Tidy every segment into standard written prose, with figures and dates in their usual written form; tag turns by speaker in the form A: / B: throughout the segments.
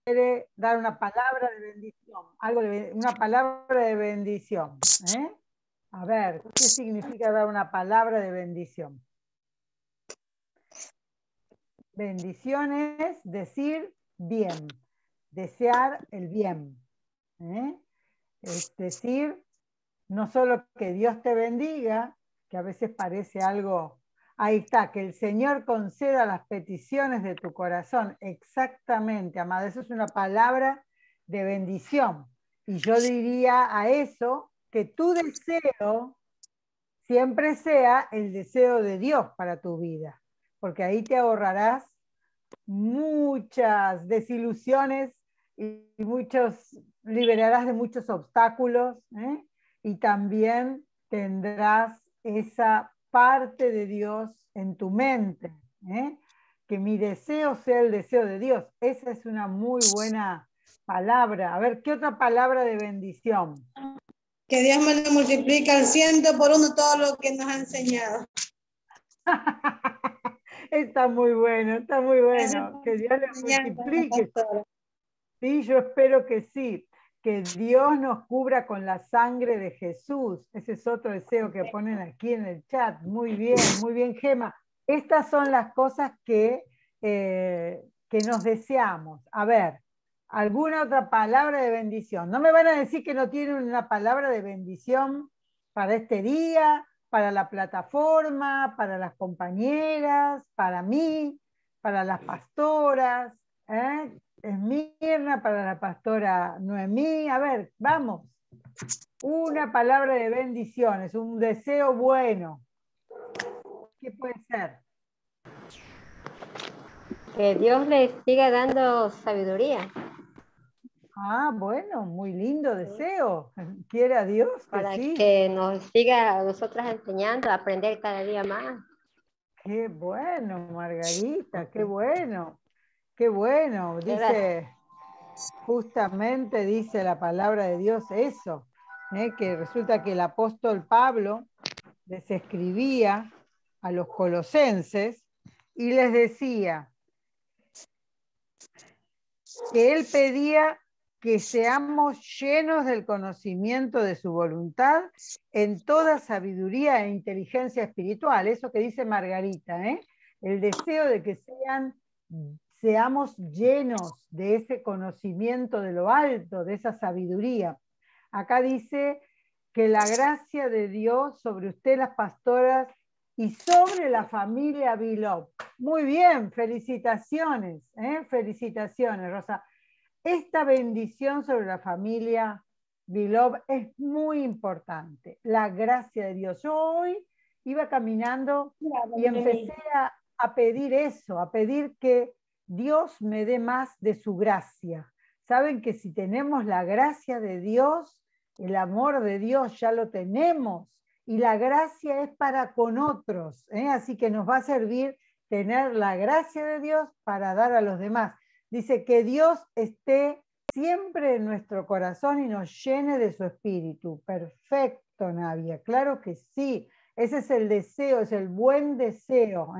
A: quiere dar una palabra de bendición, una palabra de bendición. A ver, ¿qué significa dar una palabra de bendición? Bendición es decir bien, desear el bien. Es decir, no solo que Dios te bendiga, que a veces parece algo, ahí está, que el Señor conceda las peticiones de tu corazón. Exactamente, amada, eso es una palabra de bendición. Y yo diría a eso que tu deseo siempre sea el deseo de Dios para tu vida, porque ahí te ahorrarás muchas desilusiones y liberarás de muchos obstáculos, y también tendrás esa parte de Dios en tu mente, que mi deseo sea el deseo de Dios. Esa es una muy buena palabra. A ver, ¿qué otra palabra de bendición?
B: Que Dios me lo multiplique al 100 por 1 todo lo que nos ha enseñado.
A: Está muy bueno, está muy bueno. Que Dios le multiplique. Sí, yo espero que sí. Que Dios nos cubra con la sangre de Jesús. Ese es otro deseo que ponen aquí en el chat. Muy bien, Gema. Estas son las cosas que nos deseamos. A ver, ¿alguna otra palabra de bendición? No me van a decir que no tienen una palabra de bendición para este día, para la plataforma, para las compañeras, para mí, para las pastoras, Esmirna, para la pastora Noemí. A ver, vamos. Una palabra de bendiciones, un deseo bueno. ¿Qué puede ser?
C: Que Dios les siga dando sabiduría.
A: Ah, bueno, muy lindo deseo. Quiera Dios que
C: para
A: sí.
C: que nos siga a nosotras enseñando a aprender cada día más.
A: Qué bueno, Margarita, qué bueno. Qué bueno. Dice, justamente dice la palabra de Dios eso, que resulta que el apóstol Pablo les escribía a los colosenses y les decía que él pedía que seamos llenos del conocimiento de su voluntad en toda sabiduría e inteligencia espiritual. Eso que dice Margarita, el deseo de que seamos llenos de ese conocimiento de lo alto, de esa sabiduría. Acá dice que la gracia de Dios sobre usted, las pastoras, y sobre la familia Vilop. Muy bien, felicitaciones, felicitaciones, Rosa. Esta bendición sobre la familia Vilop es muy importante, la gracia de Dios. Yo hoy iba caminando y empecé a pedir eso, a pedir que Dios me dé más de su gracia. Saben que si tenemos la gracia de Dios, el amor de Dios ya lo tenemos, y la gracia es para con otros, así que nos va a servir tener la gracia de Dios para dar a los demás. Dice que Dios esté siempre en nuestro corazón y nos llene de su espíritu. Perfecto, Navia, claro que sí. Ese es el deseo, es el buen deseo,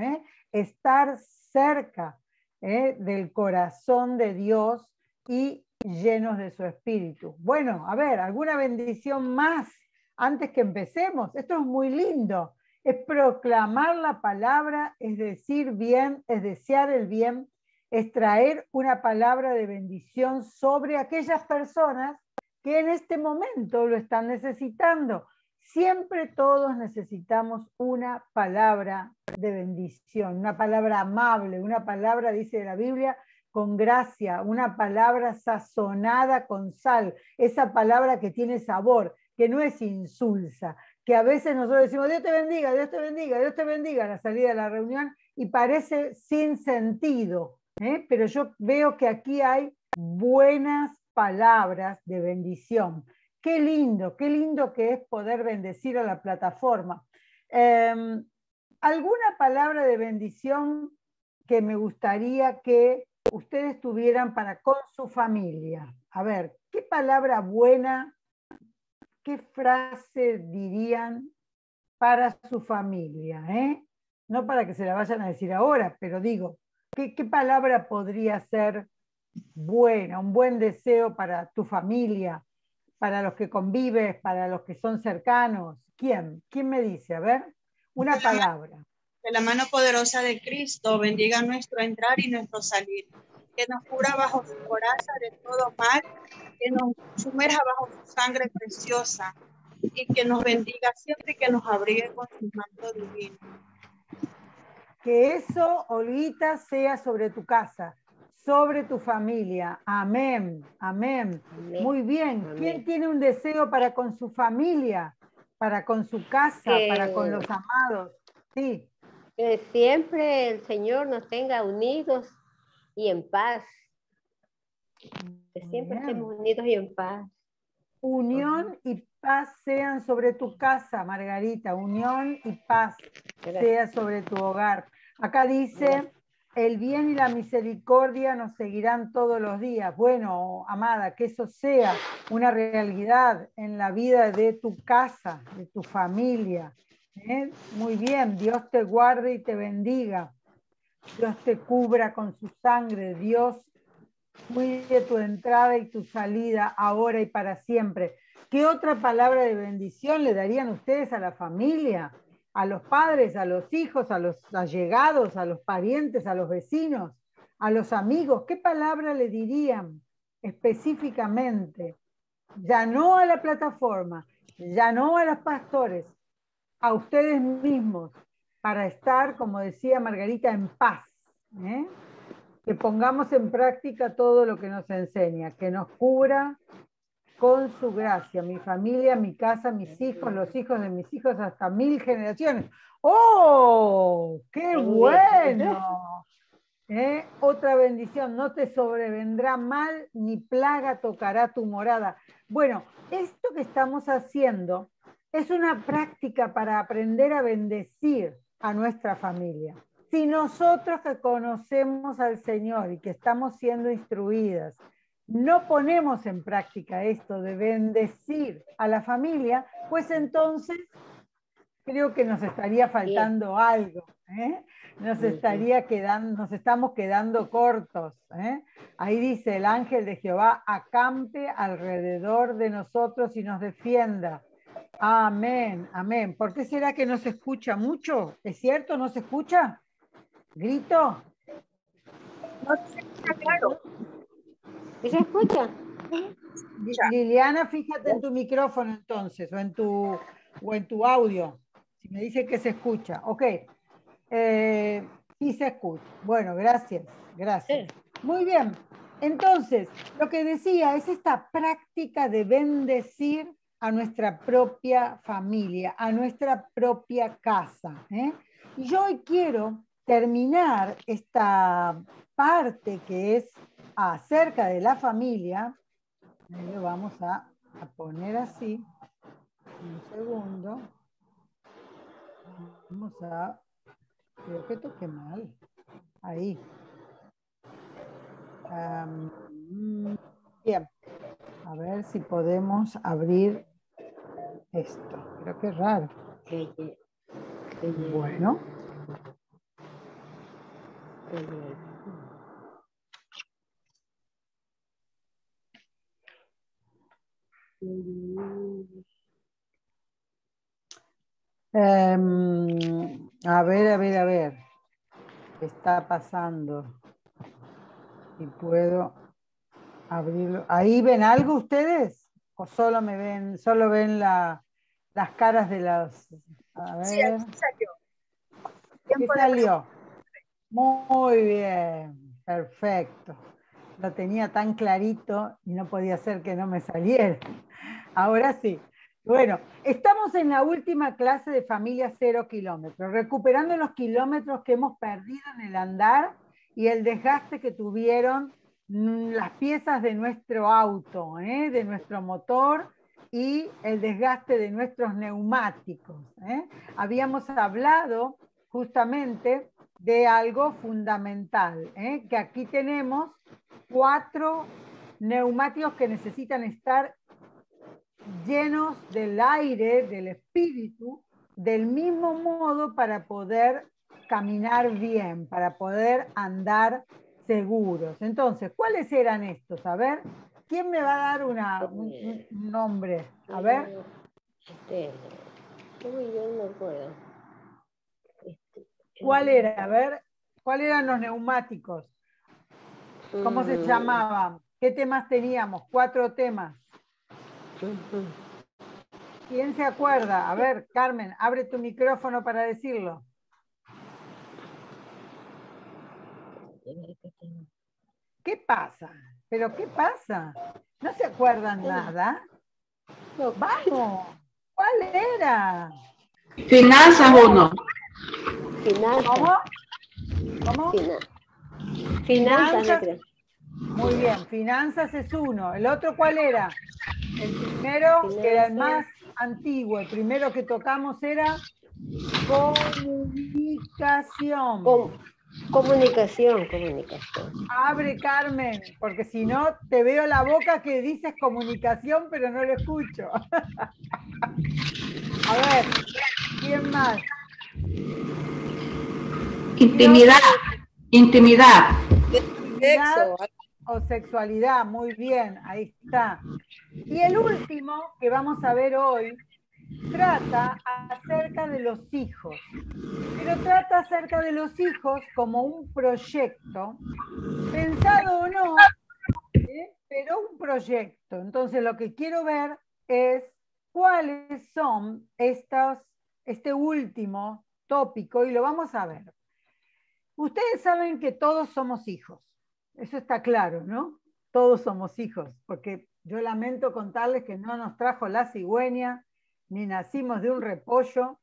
A: estar cerca del corazón de Dios y llenos de su espíritu. Bueno, a ver, ¿alguna bendición más antes que empecemos? Esto es muy lindo. Es proclamar la palabra, es decir bien, es desear el bien, es traer una palabra de bendición sobre aquellas personas que en este momento lo están necesitando. Siempre todos necesitamos una palabra de bendición, una palabra amable, una palabra, dice la Biblia, con gracia, una palabra sazonada con sal, esa palabra que tiene sabor, que no es insulsa, que a veces nosotros decimos, Dios te bendiga, Dios te bendiga, Dios te bendiga a la salida de la reunión y parece sin sentido, pero yo veo que aquí hay buenas palabras de bendición. Qué lindo que es poder bendecir a la plataforma. ¿Alguna palabra de bendición que me gustaría que ustedes tuvieran para con su familia? A ver, ¿qué palabra buena, qué frase dirían para su familia? No para que se la vayan a decir ahora, pero digo, ¿qué palabra podría ser buena, un buen deseo para tu familia, para los que convives, para los que son cercanos. ¿Quién? ¿Quién me dice? A ver, una palabra.
D: Que la mano poderosa de Cristo bendiga nuestro entrar y nuestro salir, que nos cubra bajo su coraza de todo mal, que nos sumerja bajo su sangre preciosa y que nos bendiga siempre y que nos abrigue con su manto divino.
A: Que eso, Olguita, sea sobre tu casa, sobre tu familia. Amén, amén.
C: Amén.
A: Muy bien.
C: Amén.
A: ¿Quién tiene un deseo para con su familia, para con su casa, para con los amados? Sí.
C: Que siempre el Señor nos tenga unidos y en paz. Que siempre estemos unidos y en paz.
A: Unión y paz sean sobre tu casa, Margarita. Unión y paz sea sobre tu hogar. Acá dice, el bien y la misericordia nos seguirán todos los días. Bueno, amada, que eso sea una realidad en la vida de tu casa, de tu familia. Muy bien, Dios te guarde y te bendiga. Dios te cubra con su sangre. Dios cuide tu entrada y tu salida ahora y para siempre. ¿Qué otra palabra de bendición le darían ustedes a la familia, a los padres, a los hijos, a los allegados, a los parientes, a los vecinos, a los amigos? ¿Qué palabra le dirían específicamente? Ya no a la plataforma, ya no a los pastores, a ustedes mismos, para estar, como decía Margarita, en paz. Que pongamos en práctica todo lo que nos enseña, que nos cubra con su gracia, mi familia, mi casa, mis hijos, los hijos de mis hijos, hasta 1000 generaciones. ¡Oh! ¡Qué bueno! Otra bendición, no te sobrevendrá mal, ni plaga tocará tu morada. Bueno, esto que estamos haciendo es una práctica para aprender a bendecir a nuestra familia. Si nosotros que conocemos al Señor y que estamos siendo instruidas, no ponemos en práctica esto de bendecir a la familia, pues entonces creo que nos estaría faltando algo. Nos estamos quedando cortos. Ahí dice, el ángel de Jehová acampe alrededor de nosotros y nos defienda. Amén, amén. ¿Por qué será que no se escucha mucho? ¿Es cierto? ¿No se escucha? ¿Grito?
D: No se escucha claro.
C: ¿Sí se escucha?
A: Liliana, fíjate en tu micrófono entonces, o en tu audio. Si me dice que se escucha. Ok. Sí se escucha. Bueno, gracias, gracias. Muy bien. Entonces, lo que decía es esta práctica de bendecir a nuestra propia familia, a nuestra propia casa. Y yo hoy quiero terminar esta parte que es acerca de la familia. Lo vamos a poner así. Un segundo. Vamos a... Creo que toqué mal. Ahí. Bien. A ver si podemos abrir esto. Creo que es raro. Bueno. A ver. ¿Qué está pasando? Si puedo abrirlo. ¿Ahí ven algo ustedes? ¿O solo ven las caras de los... A ver.
D: Sí, aquí salió.
A: ¿Qué salió? Muy bien, perfecto. Lo tenía tan clarito y no podía ser que no me saliera. Ahora sí. Bueno, estamos en la última clase de familia 0 kilómetros, recuperando los kilómetros que hemos perdido en el andar y el desgaste que tuvieron las piezas de nuestro auto, de nuestro motor y el desgaste de nuestros neumáticos. Habíamos hablado justamente de algo fundamental, que aquí tenemos 4 neumáticos que necesitan estar llenos del aire, del espíritu, del mismo modo para poder caminar bien, para poder andar seguros. Entonces, ¿cuáles eran estos? A ver, ¿quién me va a dar un nombre? A ver.
C: Yo no me acuerdo.
A: ¿Cuál era? A ver, ¿cuáles eran los neumáticos? ¿Cómo se llamaban? ¿Qué temas teníamos? 4 temas. ¿Quién se acuerda? A ver, Carmen, abre tu micrófono para decirlo. ¿Qué pasa? ¿Pero qué pasa? ¿No se acuerdan nada? ¡Vamos! ¿Cuál era?
E: Finanzas 1.
C: Finanzas.
A: ¿Cómo? ¿Cómo?
C: Finanzas, creo.
A: Muy bien, finanzas es 1. ¿El otro cuál era? El primero, que era el más antiguo, el primero que tocamos era comunicación.
C: Comunicación.
A: Abre, Carmen, porque si no te veo la boca que dices comunicación, pero no lo escucho. A ver, ¿quién más?
E: Intimidad.
A: Intimidad o sexualidad, muy bien, ahí está. Y el último que vamos a ver hoy trata acerca de los hijos, pero trata acerca de los hijos como un proyecto, pensado o no, pero un proyecto. Entonces lo que quiero ver es cuáles son este último tópico, y lo vamos a ver. Ustedes saben que todos somos hijos, eso está claro, ¿no? Todos somos hijos, porque yo lamento contarles que no nos trajo la cigüeña, ni nacimos de un repollo,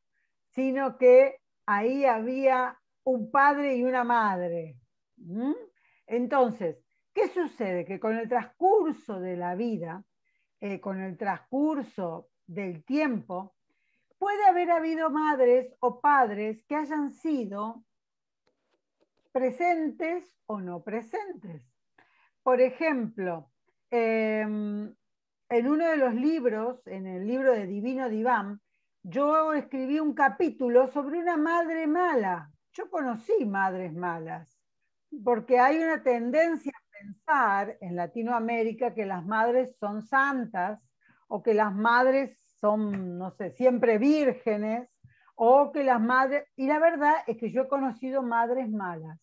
A: sino que ahí había un padre y una madre. ¿Mm? Entonces, ¿qué sucede? Que con el transcurso de la vida, con el transcurso del tiempo, puede haber habido madres o padres que hayan sido presentes o no presentes. Por ejemplo, en uno de los libros, en el libro de Divino Diván, yo escribí un capítulo sobre una madre mala. Yo conocí madres malas, porque hay una tendencia a pensar en Latinoamérica que las madres son santas, o que las madres son, no sé, siempre vírgenes, o que las madres... Y la verdad es que yo he conocido madres malas.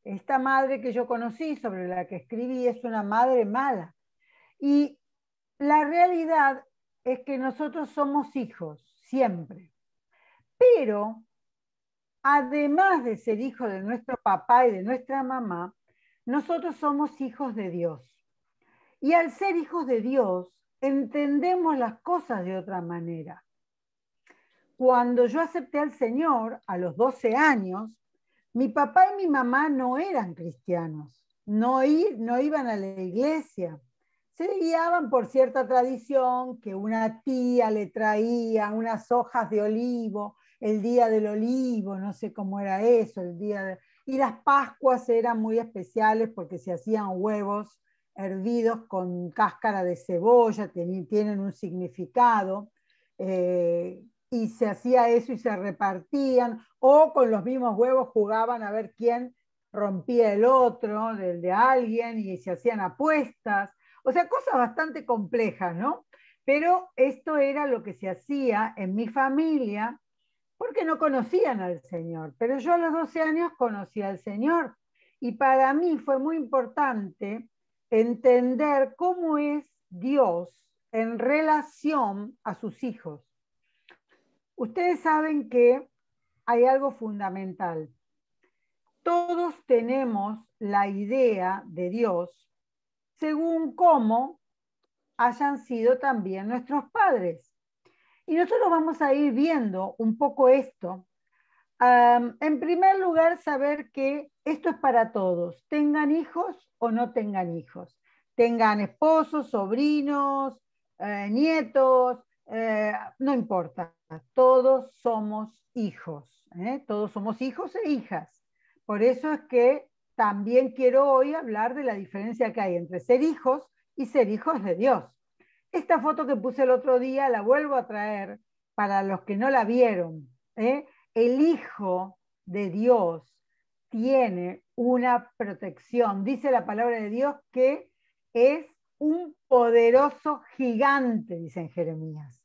A: Esta madre que yo conocí, sobre la que escribí, es una madre mala. Y la realidad es que nosotros somos hijos, siempre. Pero, además de ser hijos de nuestro papá y de nuestra mamá, nosotros somos hijos de Dios. Y al ser hijos de Dios, entendemos las cosas de otra manera. Cuando yo acepté al Señor a los 12 años, mi papá y mi mamá no eran cristianos, no iban a la iglesia. Se guiaban por cierta tradición que una tía le traía unas hojas de olivo, el día del olivo, no sé cómo era eso, y las Pascuas eran muy especiales porque se hacían huevos hervidos con cáscara de cebolla, tienen un significado. Y se hacía eso y se repartían, o con los mismos huevos jugaban a ver quién rompía el otro, del de alguien, y se hacían apuestas, o sea, cosas bastante complejas, ¿no? Pero esto era lo que se hacía en mi familia, porque no conocían al Señor, pero yo a los 12 años conocí al Señor, y para mí fue muy importante entender cómo es Dios en relación a sus hijos. Ustedes saben que hay algo fundamental. Todos tenemos la idea de Dios según cómo hayan sido también nuestros padres. Y nosotros vamos a ir viendo un poco esto. En primer lugar, saber que esto es para todos, tengan hijos o no tengan hijos, tengan esposos, sobrinos, nietos, no importa, todos somos hijos, todos somos hijos e hijas. Por eso es que también quiero hoy hablar de la diferencia que hay entre ser hijos y ser hijos de Dios. Esta foto que puse el otro día la vuelvo a traer para los que no la vieron. El Hijo de Dios tiene una protección. Dice la palabra de Dios que es un poderoso gigante, dice en Jeremías.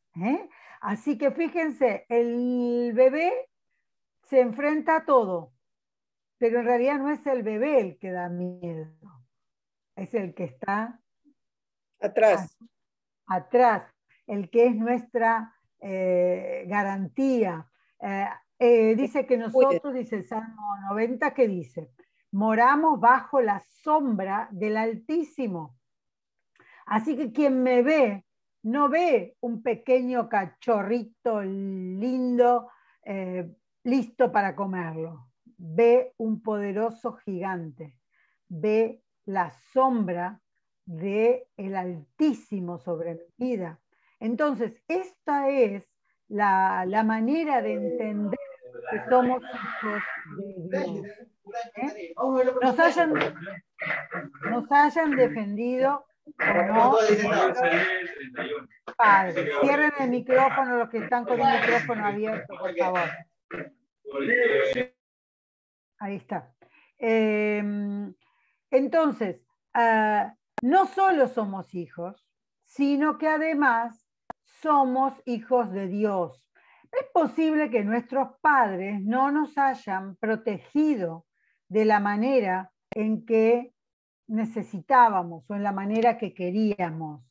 A: Así que fíjense, el bebé se enfrenta a todo, pero en realidad no es el bebé el que da miedo, es el que está
F: Atrás.
A: atrás, el que es nuestra garantía. Dice que nosotros, dice el Salmo 90, que dice, moramos bajo la sombra del Altísimo. Así que quien me ve, no ve un pequeño cachorrito lindo, listo para comerlo. Ve un poderoso gigante. Ve la sombra del Altísimo sobre mi vida. Entonces, esta es la manera de entender que somos hijos de Dios. Nos hayan defendido o no, padre. Cierren el micrófono los que están con el micrófono abierto, por favor. Ahí está. Entonces, no solo somos hijos, sino que además somos hijos de Dios. Es posible que nuestros padres no nos hayan protegido de la manera en que necesitábamos o en la manera que queríamos,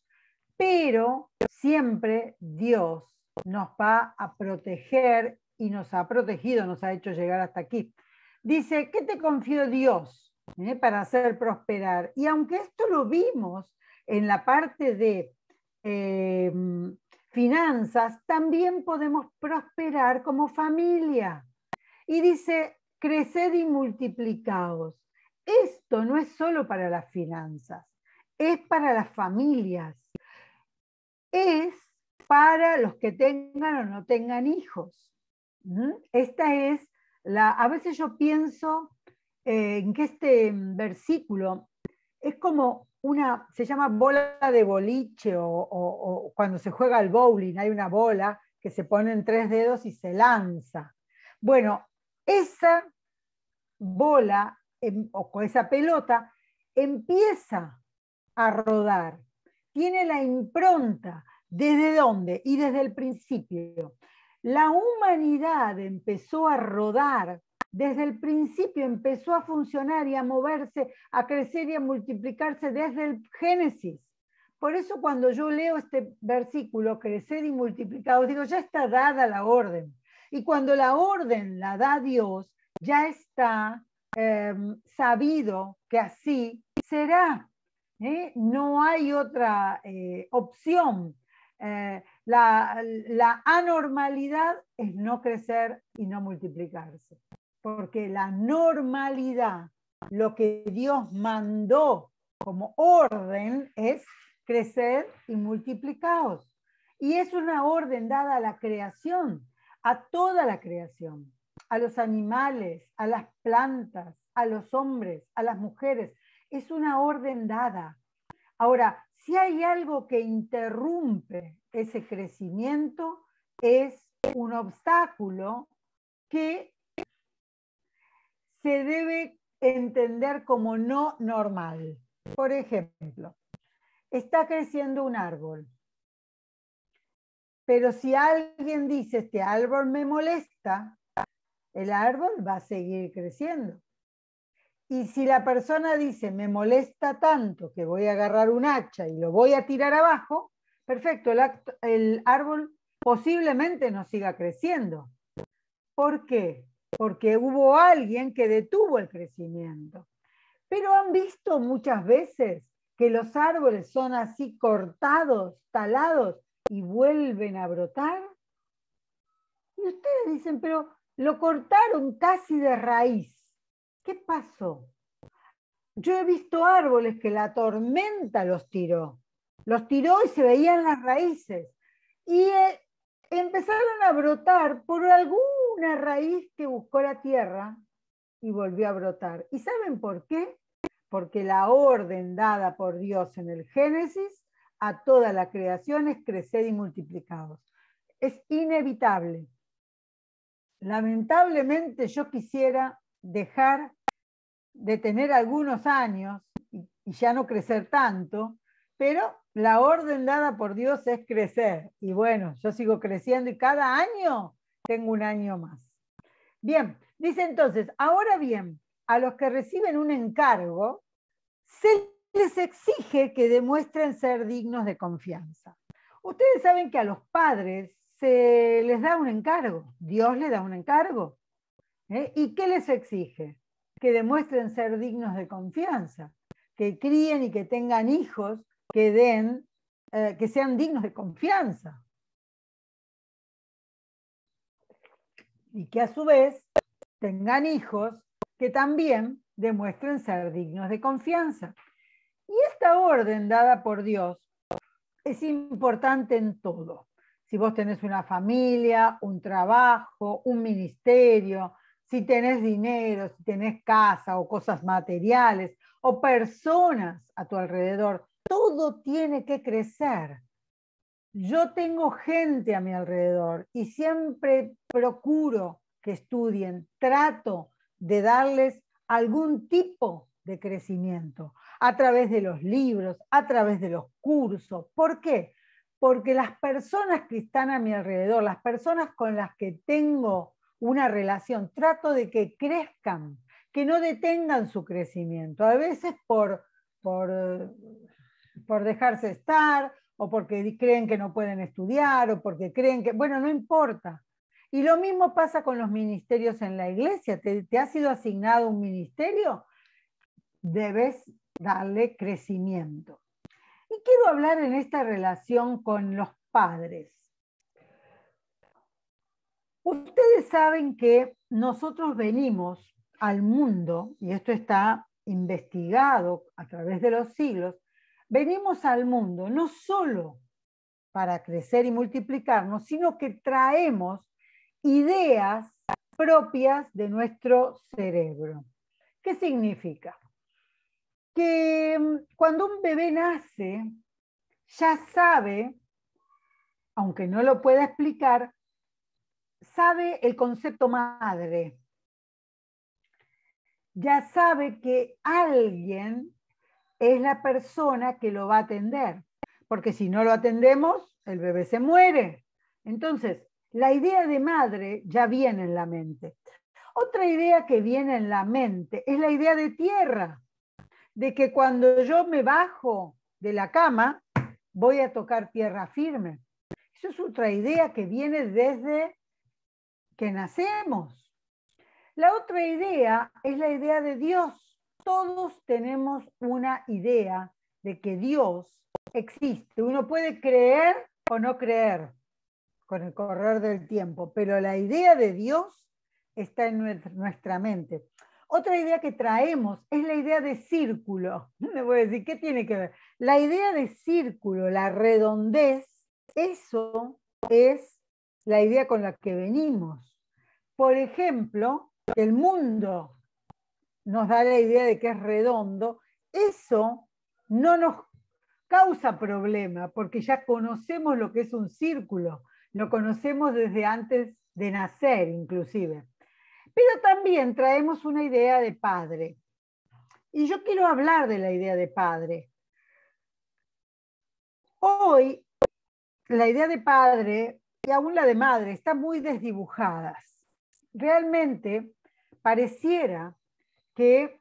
A: pero siempre Dios nos va a proteger y nos ha protegido, nos ha hecho llegar hasta aquí. Dice, ¿qué te confió Dios para hacer prosperar? Y aunque esto lo vimos en la parte de finanzas, también podemos prosperar como familia. Y dice, creced y multiplicaos. Esto no es solo para las finanzas, es para las familias, es para los que tengan o no tengan hijos. Esta es a veces yo pienso en que este versículo es como se llama bola de boliche o cuando se juega al bowling, hay una bola que se pone en 3 dedos y se lanza. Bueno, esa bola o con esa pelota empieza a rodar, tiene la impronta. ¿Desde dónde? Y desde el principio. La humanidad empezó a rodar, desde el principio empezó a funcionar y a moverse, a crecer y a multiplicarse desde el Génesis. Por eso cuando yo leo este versículo, crecer y multiplicados, digo, ya está dada la orden. Y cuando la orden la da Dios, ya está sabido que así será. No hay otra opción. La anormalidad es no crecer y no multiplicarse. Porque la normalidad, lo que Dios mandó como orden es crecer y multiplicaos. Y es una orden dada a la creación, a toda la creación, a los animales, a las plantas, a los hombres, a las mujeres. Es una orden dada. Ahora, si hay algo que interrumpe ese crecimiento, es un obstáculo que se debe entender como no normal. Por ejemplo, está creciendo un árbol, pero si alguien dice, este árbol me molesta, el árbol va a seguir creciendo. Y si la persona dice, me molesta tanto que voy a agarrar un hacha y lo voy a tirar abajo, perfecto, el árbol posiblemente no siga creciendo. ¿Por qué? Porque hubo alguien que detuvo el crecimiento. Pero han visto muchas veces que los árboles son así cortados, talados y vuelven a brotar. Y ustedes dicen, pero lo cortaron casi de raíz. ¿Qué pasó? Yo he visto árboles que la tormenta los tiró y se veían las raíces. Y empezaron a brotar por alguna raíz que buscó la tierra y volvió a brotar. ¿Y saben por qué? Porque la orden dada por Dios en el Génesis a toda la creación es crecer y multiplicados. Es inevitable. Lamentablemente yo quisiera dejar de tener algunos años y ya no crecer tanto, pero la orden dada por Dios es crecer. Y bueno, yo sigo creciendo y cada año tengo un año más. Bien, dice entonces, ahora bien, a los que reciben un encargo, se les exige que demuestren ser dignos de confianza. Ustedes saben que a los padres se les da un encargo, Dios les da un encargo. ¿Y qué les exige? Que demuestren ser dignos de confianza, que críen y que tengan hijos que sean dignos de confianza. Y que a su vez tengan hijos que también demuestren ser dignos de confianza. Y esta orden dada por Dios es importante en todo. Si vos tenés una familia, un trabajo, un ministerio, si tenés dinero, si tenés casa o cosas materiales o personas a tu alrededor, todo tiene que crecer. Yo tengo gente a mi alrededor y siempre procuro que estudien, trato de darles algún tipo de crecimiento a través de los libros, a través de los cursos. ¿Por qué? Porque las personas que están a mi alrededor, las personas con las que tengo una relación, trato de que crezcan, que no detengan su crecimiento. A veces por dejarse estar, o porque creen que no pueden estudiar, o porque creen que, bueno, no importa. Y lo mismo pasa con los ministerios en la iglesia. ¿Te ha sido asignado un ministerio? Debes darle crecimiento. Y quiero hablar en esta relación con los padres. Ustedes saben que nosotros venimos al mundo, y esto está investigado a través de los siglos, venimos al mundo no solo para crecer y multiplicarnos, sino que traemos ideas propias de nuestro cerebro. ¿Qué significa? Que cuando un bebé nace, ya sabe, aunque no lo pueda explicar, sabe el concepto madre. Ya sabe que alguien es la persona que lo va a atender, porque si no lo atendemos, el bebé se muere. Entonces, la idea de madre ya viene en la mente. Otra idea que viene en la mente es la idea de tierra, de que cuando yo me bajo de la cama, voy a tocar tierra firme. Eso es otra idea que viene desde que nacemos. La otra idea es la idea de Dios. Todos tenemos una idea de que Dios existe. Uno puede creer o no creer con el correr del tiempo, pero la idea de Dios está en nuestra mente. Otra idea que traemos es la idea de círculo. Le voy a decir, ¿qué tiene que ver? La idea de círculo, la redondez, eso es la idea con la que venimos. Por ejemplo, el mundo nos da la idea de que es redondo, eso no nos causa problema, porque ya conocemos lo que es un círculo, lo conocemos desde antes de nacer inclusive. Pero también traemos una idea de padre. Y yo quiero hablar de la idea de padre. Hoy, la idea de padre y aún la de madre están muy desdibujadas. Realmente pareciera que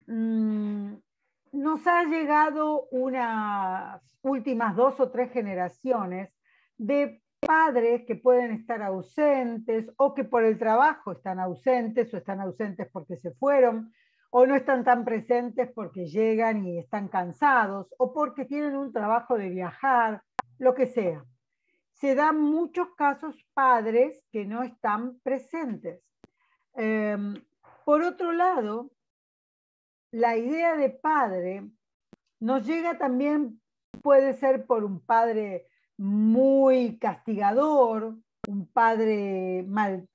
A: nos ha llegado unas últimas 2 o 3 generaciones de padres que pueden estar ausentes o que por el trabajo están ausentes o están ausentes porque se fueron o no están tan presentes porque llegan y están cansados o porque tienen un trabajo de viajar, lo que sea. Se dan muchos casos padres que no están presentes. Por otro lado, la idea de padre nos llega también, puede ser por un padre muy castigador, un padre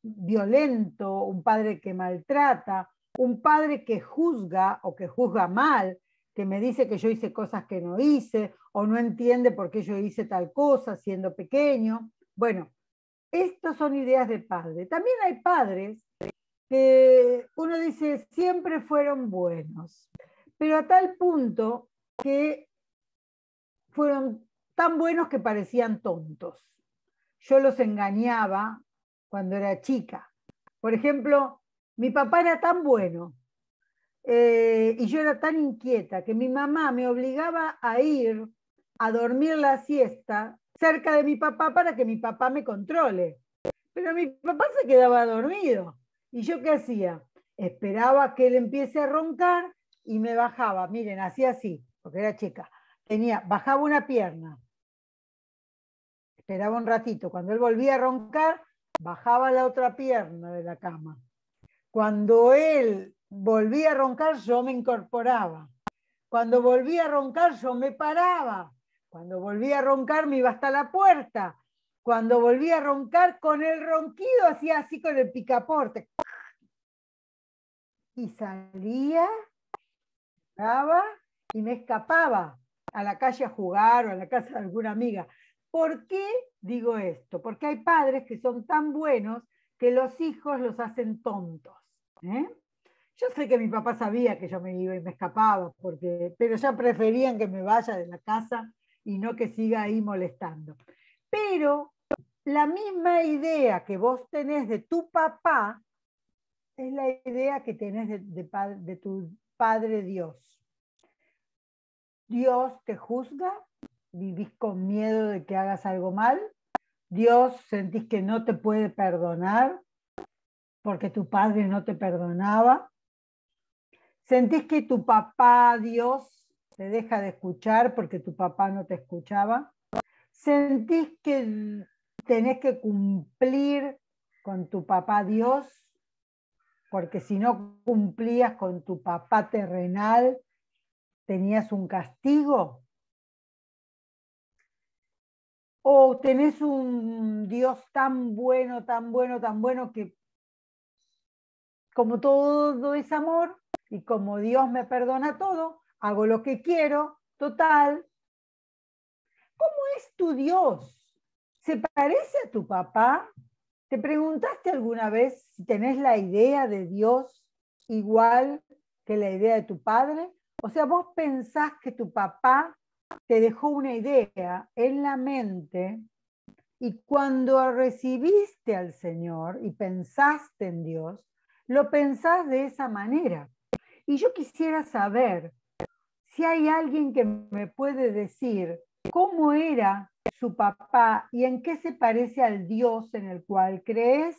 A: violento, un padre que maltrata, un padre que juzga o que juzga mal, que me dice que yo hice cosas que no hice o no entiende por qué yo hice tal cosa siendo pequeño. Bueno, estas son ideas de padre. También hay padres que uno dice, siempre fueron buenos, pero a tal punto que fueron tan buenos que parecían tontos. Yo los engañaba cuando era chica. Por ejemplo, mi papá era tan bueno y yo era tan inquieta que mi mamá me obligaba a ir a dormir la siesta cerca de mi papá para que mi papá me controle. Pero mi papá se quedaba dormido. ¿Y yo qué hacía? Esperaba que él empiece a roncar y me bajaba. Miren, hacía así, porque era chica. Bajaba una pierna. Esperaba un ratito. Cuando él volvía a roncar, bajaba la otra pierna de la cama. Cuando él volvía a roncar, yo me incorporaba. Cuando volvía a roncar, yo me paraba. Cuando volvía a roncar, me iba hasta la puerta. Cuando volvía a roncar, con el ronquido hacía así con el picaporte. Y salía, y me escapaba a la calle a jugar o a la casa de alguna amiga. ¿Por qué digo esto? Porque hay padres que son tan buenos que los hijos los hacen tontos. Yo sé que mi papá sabía que yo me iba y me escapaba, pero ya preferían que me vaya de la casa y no que siga ahí molestando. Pero la misma idea que vos tenés de tu papá es la idea que tenés de tu Padre Dios. Dios te juzga, vivís con miedo de que hagas algo mal, Dios sentís que no te puede perdonar porque tu padre no te perdonaba, sentís que tu papá Dios te deja de escuchar porque tu papá no te escuchaba, sentís que tenés que cumplir con tu papá Dios, porque si no cumplías con tu papá terrenal, tenías un castigo. O tenés un Dios tan bueno, tan bueno, tan bueno, que como todo es amor, y como Dios me perdona todo, hago lo que quiero, total. ¿Cómo es tu Dios? ¿Se parece a tu papá? ¿Te preguntaste alguna vez si tenés la idea de Dios igual que la idea de tu padre? O sea, vos pensás que tu papá te dejó una idea en la mente y cuando recibiste al Señor y pensaste en Dios, lo pensás de esa manera. Y yo quisiera saber si hay alguien que me puede decir cómo era su papá y en qué se parece al Dios en el cual crees.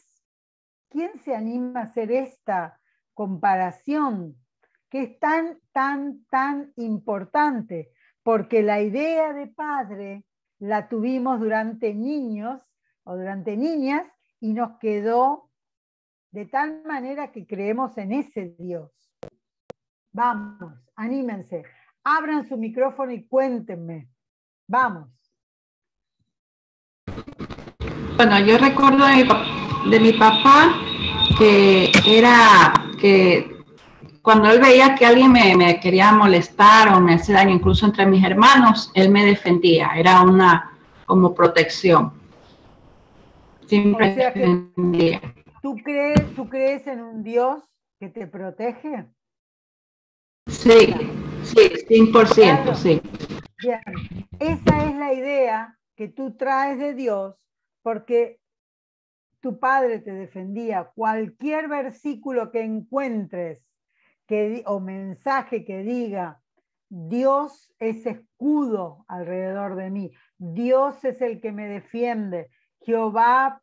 A: ¿Quién se anima a hacer esta comparación que es tan, tan, tan importante? Porque la idea de padre la tuvimos durante niños o durante niñas y nos quedó de tal manera que creemos en ese Dios. Vamos, anímense, abran su micrófono y cuéntenme. Vamos.
E: Bueno, yo recuerdo de mi papá que cuando él veía que alguien me quería molestar o me hacía daño, incluso entre mis hermanos, él me defendía, era una como protección. Siempre defendía.
A: ¿Tú crees en un Dios que te protege?
E: Sí, sí, 100%, claro. Sí.
A: Bien, esa es la idea que tú traes de Dios, porque tu padre te defendía. Cualquier versículo que encuentres o mensaje que diga, Dios es escudo alrededor de mí, Dios es el que me defiende, Jehová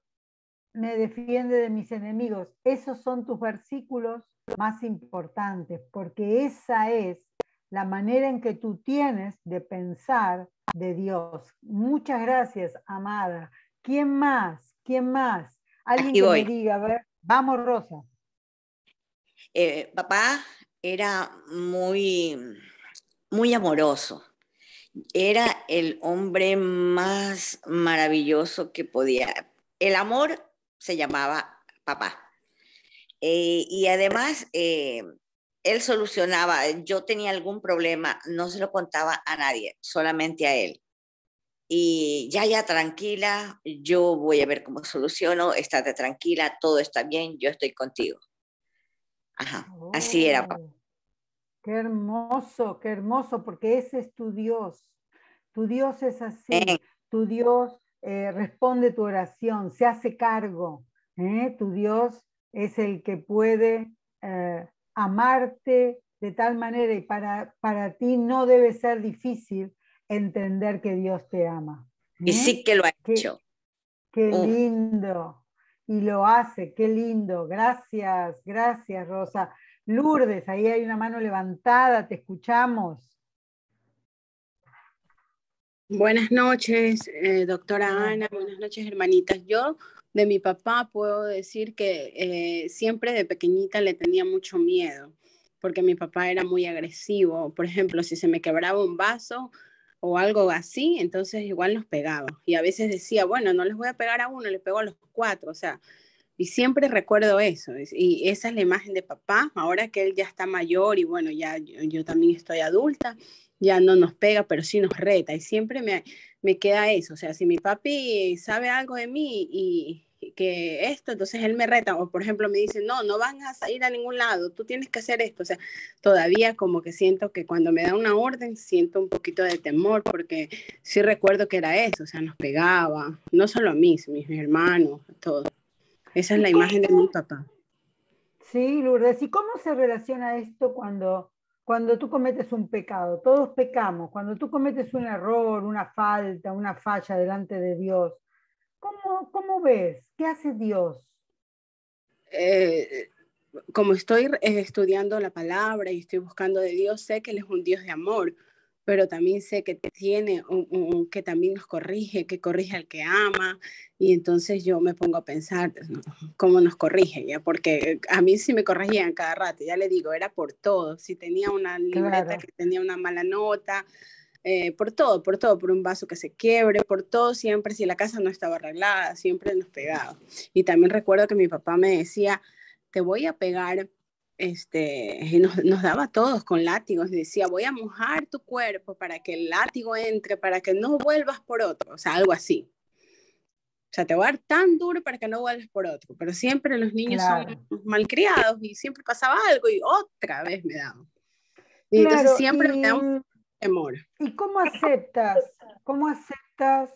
A: me defiende de mis enemigos. Esos son tus versículos más importantes, porque esa es la manera en que tú tienes de pensar de Dios. Muchas gracias, amada. ¿Quién más? ¿Quién más? Alguien
G: Aquí
A: que
G: voy.
A: me diga, a ver, vamos, Rosa.
G: Papá era muy, muy amoroso. Era el hombre más maravilloso que podía. El amor se llamaba papá. Y además, él solucionaba. Yo tenía algún problema, no se lo contaba a nadie, solamente a él. Y ya tranquila, yo voy a ver cómo soluciono, estate tranquila, todo está bien, yo estoy contigo. Ajá, así era.
A: Oh, qué hermoso, porque ese es tu Dios. Tu Dios es así. Tu Dios responde tu oración, se hace cargo. Tu Dios es el que puede amarte de tal manera, y para ti no debe ser difícil entender que Dios te ama.
G: Y sí que lo ha
A: Qué,
G: hecho.
A: qué
G: Uf.
A: lindo. Y lo hace, qué lindo. Gracias, gracias, Rosa. Lourdes, ahí hay una mano levantada, te escuchamos.
H: Buenas noches, doctora Ana, buenas noches, hermanitas. Yo de mi papá puedo decir que siempre de pequeñita le tenía mucho miedo, porque mi papá era muy agresivo. Por ejemplo, si se me quebraba un vaso o algo así, entonces igual nos pegaba. Y a veces decía, bueno, no les voy a pegar a uno, les pego a los 4, o sea, y siempre recuerdo eso. Y esa es la imagen de papá, ahora que él ya está mayor y bueno, ya yo también estoy adulta, ya no nos pega, pero sí nos reta. Y siempre me queda eso. O sea, si mi papi sabe algo de mí y que esto, entonces él me reta. O por ejemplo me dice, no, no van a ir a ningún lado, tú tienes que hacer esto. O sea, todavía como que siento que cuando me da una orden, siento un poquito de temor, porque sí recuerdo que era eso. O sea, nos pegaba, no solo a mí, mis hermanos, a todos. Esa es la imagen de mi papá.
A: Sí, Lourdes, ¿y cómo se relaciona esto cuando tú cometes un pecado? Todos pecamos. Cuando tú cometes un error, una falta, una falla delante de Dios, ¿cómo ves? ¿Qué hace Dios?
H: Como estoy estudiando la palabra y estoy buscando de Dios, sé que Él es un Dios de amor, pero también sé que tiene que también nos corrige, que corrige al que ama, y entonces yo me pongo a pensar, ¿no?, cómo nos corrige, ya, porque a mí sí me corregían cada rato, ya le digo, era por todo. Si tenía una libreta
A: Claro.
H: que tenía una mala nota, por todo, por un vaso que se quiebre, por todo, siempre, si la casa no estaba arreglada, siempre nos pegaba. Y también recuerdo que mi papá me decía, te voy a pegar, y nos daba a todos con látigos, y decía, voy a mojar tu cuerpo para que el látigo entre, para que no vuelvas por otro, o sea, algo así. O sea, te voy a dar tan duro para que no vuelvas por otro, pero siempre los niños
A: Claro.
H: son malcriados y siempre pasaba algo y otra vez me daban. Y entonces
A: Claro,
H: siempre me da un temor.
A: ¿y cómo aceptas? ¿Cómo aceptas,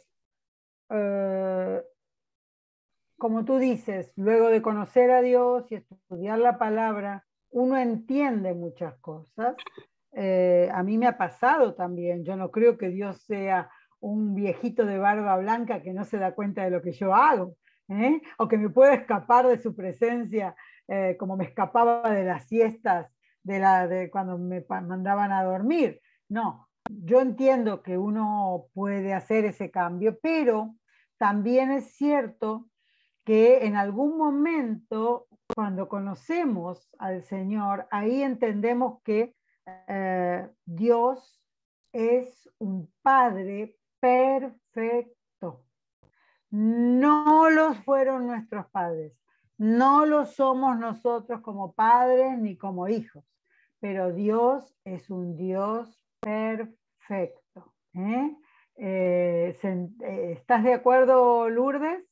A: como tú dices, luego de conocer a Dios y estudiar la palabra, uno entiende muchas cosas? A mí me ha pasado también. Yo no creo que Dios sea un viejito de barba blanca que no se da cuenta de lo que yo hago, o que me pueda escapar de su presencia, como me escapaba de las siestas de cuando me mandaban a dormir. No, yo entiendo que uno puede hacer ese cambio, pero también es cierto que en algún momento, cuando conocemos al Señor, ahí entendemos que Dios es un Padre perfecto. No los fueron nuestros padres, no lo somos nosotros como padres ni como hijos, pero Dios es un Dios perfecto. ¿Estás de acuerdo, Lourdes?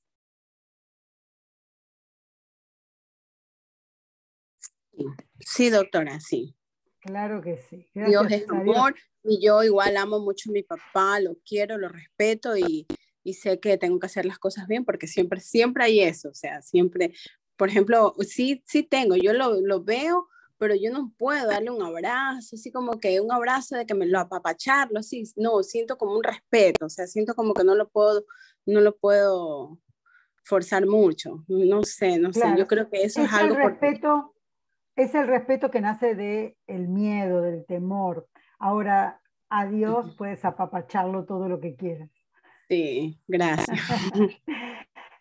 H: Sí, doctora, sí.
A: Claro que sí.
H: Dios
A: Gracias
H: es
A: a Dios.
H: amor y yo igual amo mucho a mi papá, lo quiero, lo respeto y sé que tengo que hacer las cosas bien porque siempre hay eso, o sea, siempre, por ejemplo, sí tengo, yo lo veo, pero yo no puedo darle un abrazo, así como que un abrazo de que me lo apapacharlo, así, no, siento como un respeto, o sea, siento como que no lo puedo forzar mucho, no sé, yo
A: Claro,
H: creo que eso es
A: es el
H: algo porque...
A: respeto, es el respeto que nace del miedo, del temor. Ahora, a Dios puedes apapacharlo todo lo que quieras.
H: Sí, gracias.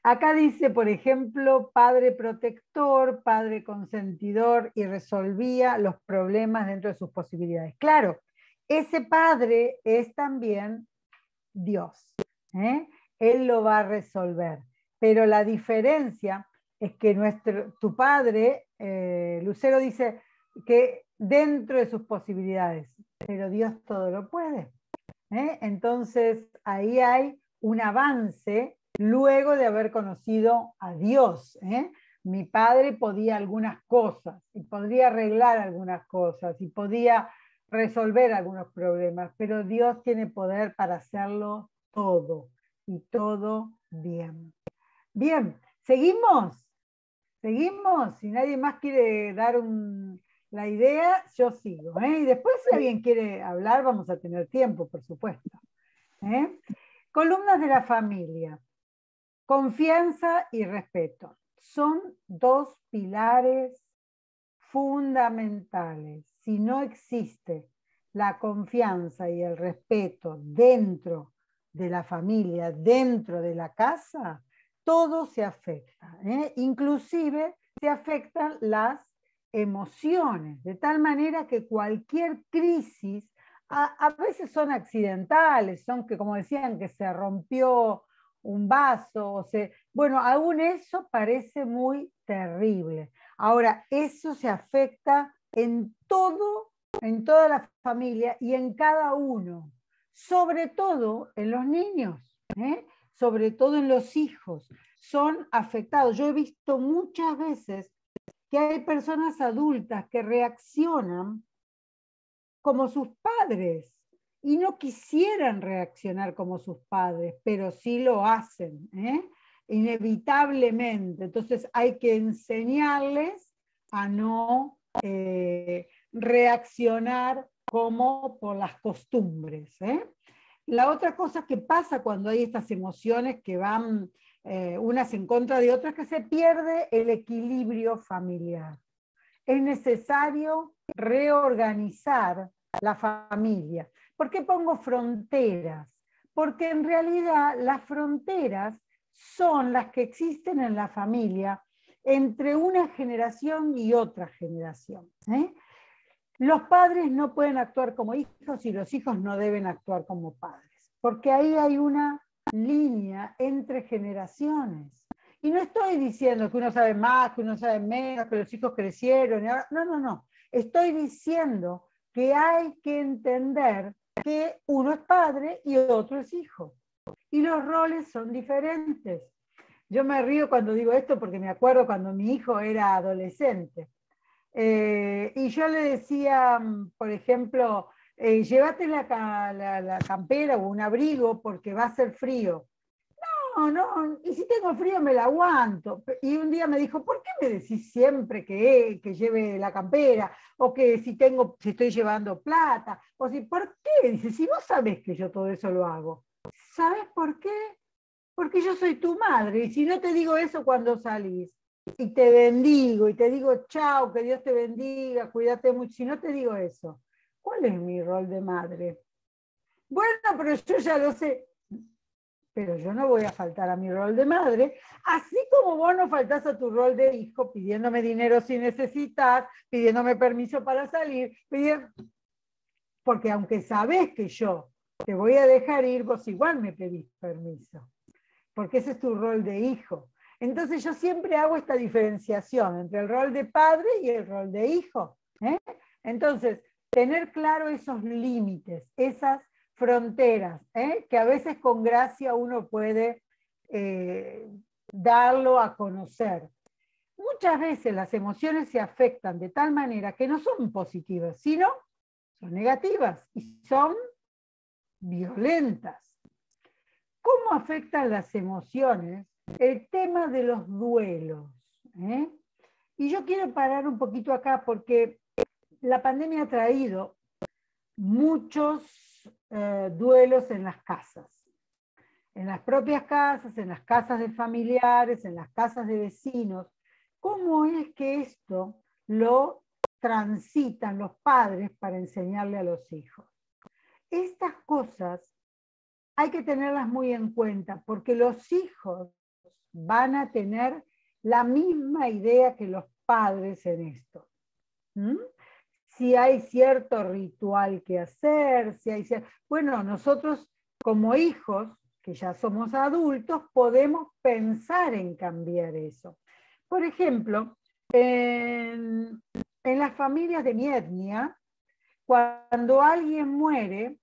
A: Acá dice, por ejemplo, padre protector, padre consentidor, y resolvía los problemas dentro de sus posibilidades. Claro, ese padre es también Dios. Él lo va a resolver. Pero la diferencia es que tu padre, Lucero dice que dentro de sus posibilidades, pero Dios todo lo puede. Entonces ahí hay un avance luego de haber conocido a Dios. mi padre podía algunas cosas, y podría arreglar algunas cosas, y podía resolver algunos problemas, pero Dios tiene poder para hacerlo todo, y todo bien. Bien, ¿seguimos? ¿Seguimos? Si nadie más quiere dar la idea, yo sigo. Y después si alguien quiere hablar, vamos a tener tiempo, por supuesto. Columnas de la familia. Confianza y respeto. Son dos pilares fundamentales. Si no existe la confianza y el respeto dentro de la familia, dentro de la casa, todo se afecta. Inclusive se afectan las emociones, de tal manera que cualquier crisis, a veces son accidentales, son que, como decían, que se rompió un vaso, bueno, aún eso parece muy terrible. Ahora, eso se afecta en toda la familia y en cada uno, sobre todo en los niños, sobre todo en los hijos, son afectados. Yo he visto muchas veces que hay personas adultas que reaccionan como sus padres y no quisieran reaccionar como sus padres, pero sí lo hacen, inevitablemente. Entonces hay que enseñarles a no reaccionar como por las costumbres. La otra cosa que pasa cuando hay estas emociones que van unas en contra de otras, que se pierde el equilibrio familiar. Es necesario reorganizar la familia. ¿Por qué pongo fronteras? Porque en realidad las fronteras son las que existen en la familia entre una generación y otra generación. Los padres no pueden actuar como hijos y los hijos no deben actuar como padres, porque ahí hay una línea entre generaciones. Y no estoy diciendo que uno sabe más, que uno sabe menos, que los hijos crecieron. Y ahora, no. Estoy diciendo que hay que entender que uno es padre y otro es hijo. Y los roles son diferentes. Yo me río cuando digo esto porque me acuerdo cuando mi hijo era adolescente. Y yo le decía, por ejemplo, llévate la campera o un abrigo porque va a ser frío. No, y si tengo frío me la aguanto. Y un día me dijo, ¿por qué me decís siempre que lleve la campera? O que si estoy llevando plata. O si, ¿por qué? Dice, si vos sabés que yo todo eso lo hago. ¿Sabes por qué? Porque yo soy tu madre. Y si no te digo eso cuando salís, y te bendigo, y te digo, chao, que Dios te bendiga, cuídate mucho. Si no te digo eso, ¿cuál es mi rol de madre? Bueno, pero yo ya lo sé. Pero yo no voy a faltar a mi rol de madre, así como vos no faltás a tu rol de hijo, pidiéndome dinero si necesitas, pidiéndome permiso para salir, porque aunque sabés que yo te voy a dejar ir, vos igual me pedís permiso, porque ese es tu rol de hijo. Entonces yo siempre hago esta diferenciación entre el rol de padre y el rol de hijo. Entonces, tener claro esos límites, esas fronteras, que a veces con gracia uno puede darlo a conocer. Muchas veces las emociones se afectan de tal manera que no son positivas, sino son negativas y son violentas. ¿Cómo afectan las emociones el tema de los duelos? Y yo quiero parar un poquito acá porque la pandemia ha traído muchos duelos en las casas. En las propias casas, en las casas de familiares, en las casas de vecinos. ¿Cómo es que esto lo transitan los padres para enseñarle a los hijos? Estas cosas hay que tenerlas muy en cuenta porque los hijos van a tener la misma idea que los padres en esto. Si hay cierto ritual que hacer, bueno, nosotros como hijos, que ya somos adultos, podemos pensar en cambiar eso. Por ejemplo, en las familias de mi etnia, cuando alguien muere,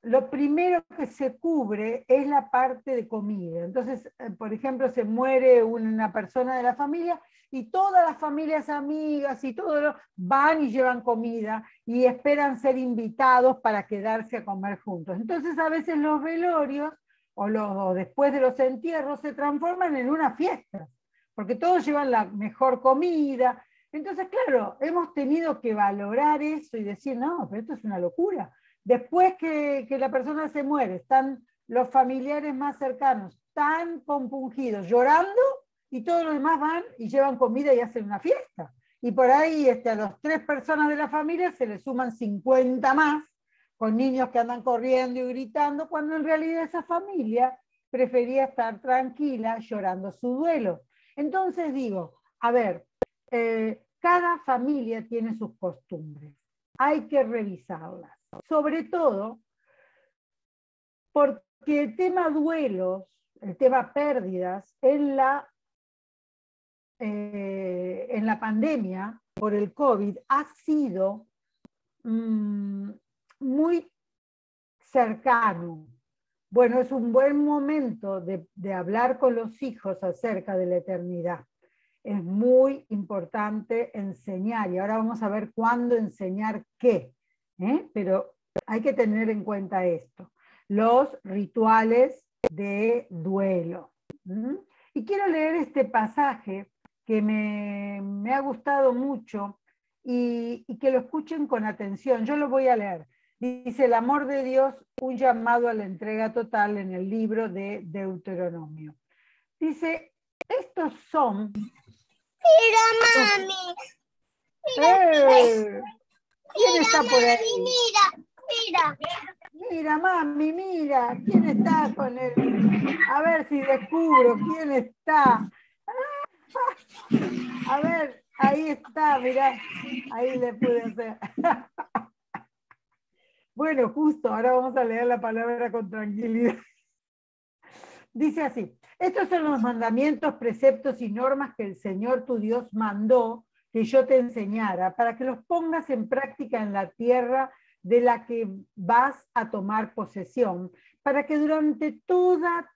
A: lo primero que se cubre es la parte de comida. Entonces, por ejemplo, se muere una persona de la familia y todas las familias amigas y todos van y llevan comida y esperan ser invitados para quedarse a comer juntos. Entonces, a veces los velorios o después de los entierros se transforman en una fiesta, porque todos llevan la mejor comida. Entonces, claro, hemos tenido que valorar eso y decir, no, pero esto es una locura. Después que la persona se muere, están los familiares más cercanos tan compungidos, llorando, y todos los demás van y llevan comida y hacen una fiesta. Y por ahí a las 3 personas de la familia se le suman 50 más, con niños que andan corriendo y gritando, cuando en realidad esa familia prefería estar tranquila llorando su duelo. Entonces digo, a ver, cada familia tiene sus costumbres, hay que revisarlas. Sobre todo porque el tema duelos, el tema pérdidas, en la pandemia por el COVID ha sido muy cercano. Bueno, es un buen momento de hablar con los hijos acerca de la eternidad. Es muy importante enseñar, y ahora vamos a ver cuándo enseñar qué. Pero hay que tener en cuenta esto, los rituales de duelo. Y quiero leer este pasaje que me ha gustado mucho y que lo escuchen con atención. Yo lo voy a leer. Dice: el amor de Dios, un llamado a la entrega total, en el libro de Deuteronomio. Dice, estos son...
I: Mira, mami.
A: ¿Quién está por ahí?
I: Mira.
A: Mira, mami, mira. ¿Quién está con él? A ver si descubro quién está. A ver, ahí está, mirá. Ahí le pude hacer. Bueno, justo, ahora vamos a leer la palabra con tranquilidad. Dice así: estos son los mandamientos, preceptos y normas que el Señor tu Dios mandó que yo te enseñara, para que los pongas en práctica en la tierra de la que vas a tomar posesión, para que durante toda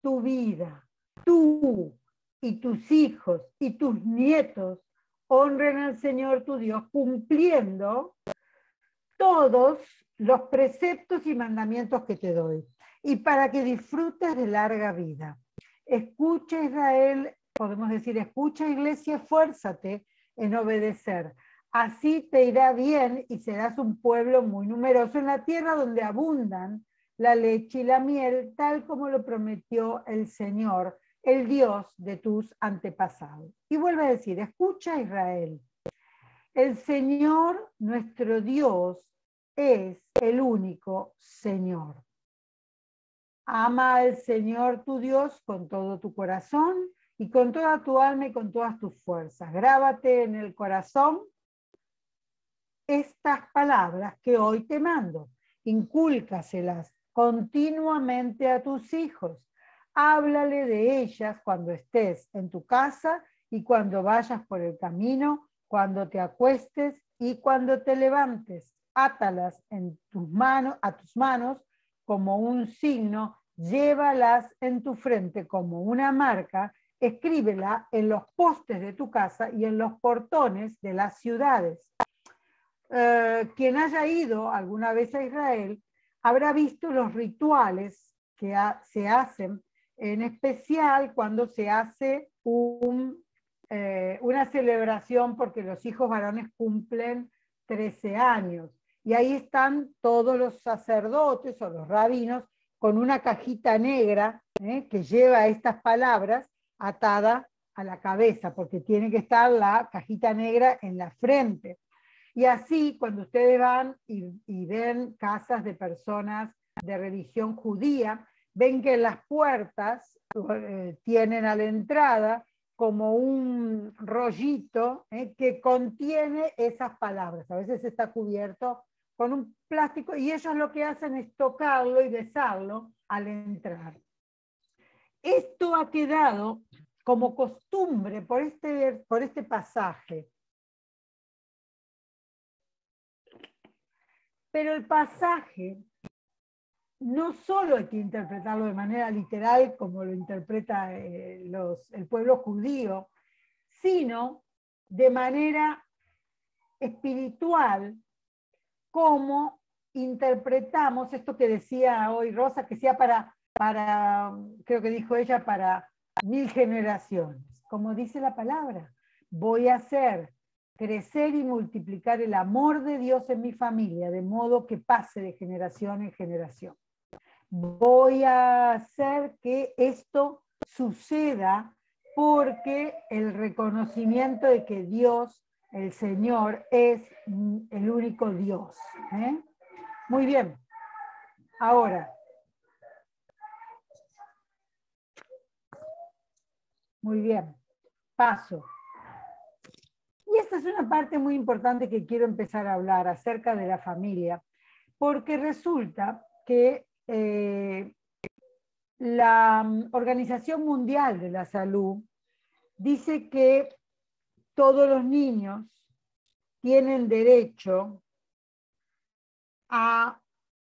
A: tu vida, tú y tus hijos y tus nietos honren al Señor tu Dios, cumpliendo todos los preceptos y mandamientos que te doy, y para que disfrutes de larga vida. Escucha, Israel, podemos decir, escucha, iglesia, esfuérzate en obedecer. Así te irá bien y serás un pueblo muy numeroso en la tierra donde abundan la leche y la miel, tal como lo prometió el Señor, el Dios de tus antepasados. Y vuelve a decir, escucha, Israel, el Señor nuestro Dios es el único Señor. Ama al Señor tu Dios con todo tu corazón y con toda tu alma y con todas tus fuerzas. Grábate en el corazón estas palabras que hoy te mando. Incúlcaselas continuamente a tus hijos. Háblale de ellas cuando estés en tu casa y cuando vayas por el camino, cuando te acuestes y cuando te levantes. Átalas en tus manos, a tus manos como un signo, llévalas en tu frente como una marca, escríbela en los postes de tu casa y en los portones de las ciudades. Quien haya ido alguna vez a Israel habrá visto los rituales que se hacen, en especial cuando se hace una celebración porque los hijos varones cumplen 13 años. Y ahí están todos los sacerdotes o los rabinos con una cajita negra que lleva estas palabras atada a la cabeza, porque tiene que estar la cajita negra en la frente. Y así, cuando ustedes van y ven casas de personas de religión judía, ven que las puertas tienen a la entrada como un rollito que contiene esas palabras. A veces está cubierto con un plástico y ellos lo que hacen es tocarlo y besarlo al entrar. Esto ha quedado como costumbre por este pasaje. Pero el pasaje no solo hay que interpretarlo de manera literal como lo interpreta el pueblo judío, sino de manera espiritual, como interpretamos esto que decía hoy Rosa, que sea para, creo que dijo ella, para 1000 generaciones. Como dice la palabra, voy a hacer crecer y multiplicar el amor de Dios en mi familia, de modo que pase de generación en generación. Voy a hacer que esto suceda porque el reconocimiento de que Dios, el Señor, es el único Dios. Muy bien. Ahora, muy bien, paso. Y esta es una parte muy importante que quiero empezar a hablar acerca de la familia, porque resulta que la Organización Mundial de la Salud dice que todos los niños tienen derecho a,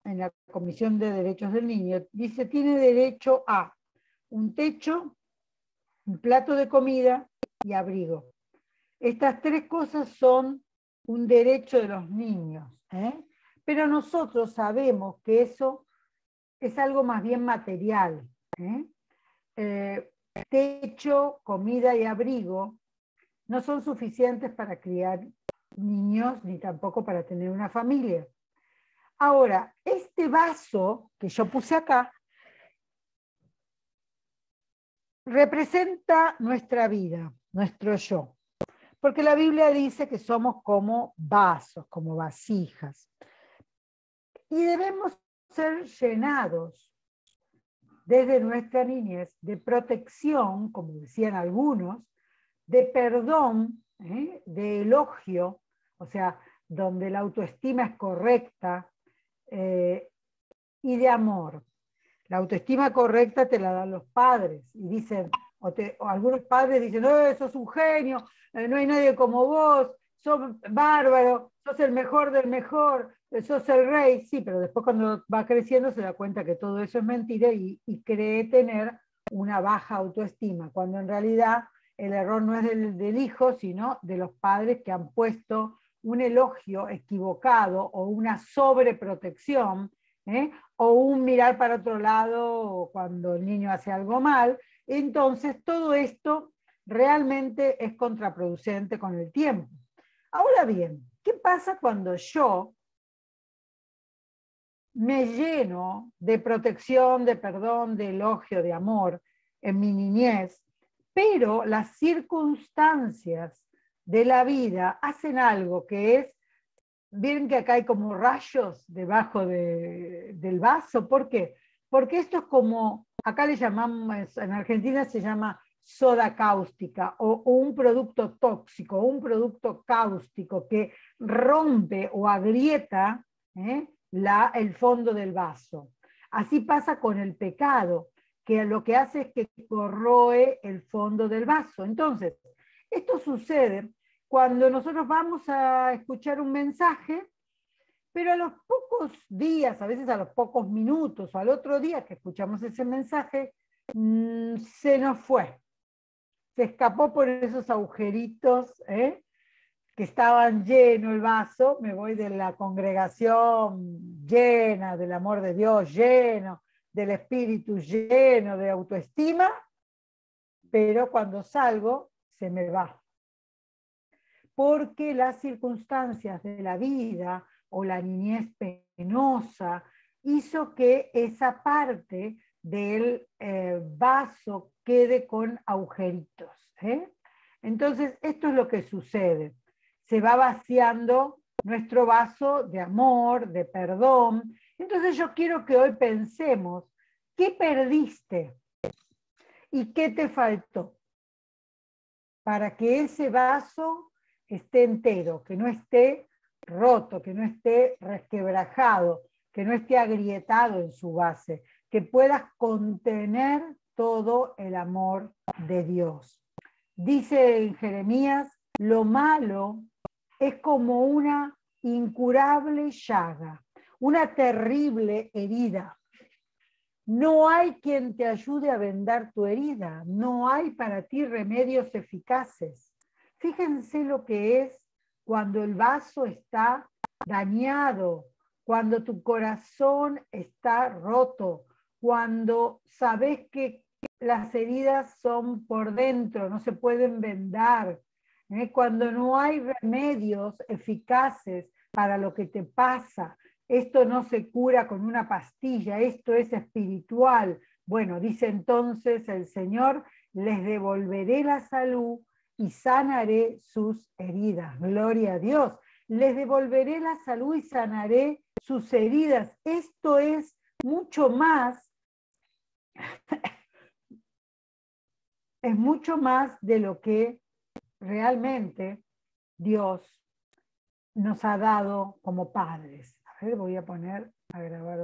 A: en la Comisión de Derechos del Niño, dice, tiene derecho a un techo, un plato de comida y abrigo. Estas tres cosas son un derecho de los niños, pero nosotros sabemos que eso es algo más bien material. Techo, comida y abrigo no son suficientes para criar niños ni tampoco para tener una familia. Ahora, este vaso que yo puse acá representa nuestra vida, nuestro yo. Porque la Biblia dice que somos como vasos, como vasijas. Y debemos ser llenados desde nuestra niñez de protección, como decían algunos, de perdón, de elogio, o sea, donde la autoestima es correcta, y de amor. La autoestima correcta te la dan los padres y dicen, o algunos padres dicen, no, sos un genio, no hay nadie como vos, sos bárbaro, sos el mejor del mejor, sos el rey. Sí, pero después cuando va creciendo se da cuenta que todo eso es mentira y cree tener una baja autoestima, cuando en realidad el error no es del hijo, sino de los padres que han puesto un elogio equivocado o una sobreprotección, o un mirar para otro lado cuando el niño hace algo mal. Entonces todo esto realmente es contraproducente con el tiempo. Ahora bien, ¿qué pasa cuando yo me lleno de protección, de perdón, de elogio, de amor en mi niñez, pero las circunstancias de la vida hacen algo que es, ven que acá hay como rayos debajo del vaso? ¿Por qué? Porque esto es como, acá le llamamos, en Argentina se llama soda cáustica o un producto tóxico, un producto cáustico que rompe o agrieta el fondo del vaso. Así pasa con el pecado, que lo que hace es que corroe el fondo del vaso. Entonces, esto sucede cuando nosotros vamos a escuchar un mensaje, pero a los pocos días, a veces a los pocos minutos, o al otro día que escuchamos ese mensaje, se nos fue. Se escapó por esos agujeritos, que estaban lleno el vaso. Me voy de la congregación llena del amor de Dios, lleno del Espíritu, lleno de autoestima, pero cuando salgo se me va. Porque las circunstancias de la vida o la niñez penosa hizo que esa parte del vaso quede con agujeritos. Entonces, esto es lo que sucede. Se va vaciando nuestro vaso de amor, de perdón. Entonces yo quiero que hoy pensemos, ¿qué perdiste? ¿Y qué te faltó? Para que ese vaso esté entero, que no esté roto, que no esté resquebrajado, que no esté agrietado en su base, que puedas contener todo el amor de Dios. Dice en Jeremías, lo malo es como una incurable llaga, una terrible herida No hay quien te ayude a vendar tu herida. No hay para ti remedios eficaces. Fíjense lo que es cuando el vaso está dañado, cuando tu corazón está roto, cuando sabes que las heridas son por dentro, no se pueden vendar, cuando no hay remedios eficaces para lo que te pasa. Esto no se cura con una pastilla, esto es espiritual. Bueno, dice entonces el Señor, les devolveré la salud y sanaré sus heridas. Gloria a Dios. Les devolveré la salud y sanaré sus heridas. Esto es mucho más, es mucho más de lo que realmente Dios nos ha dado como padres. A ver, voy a poner a grabar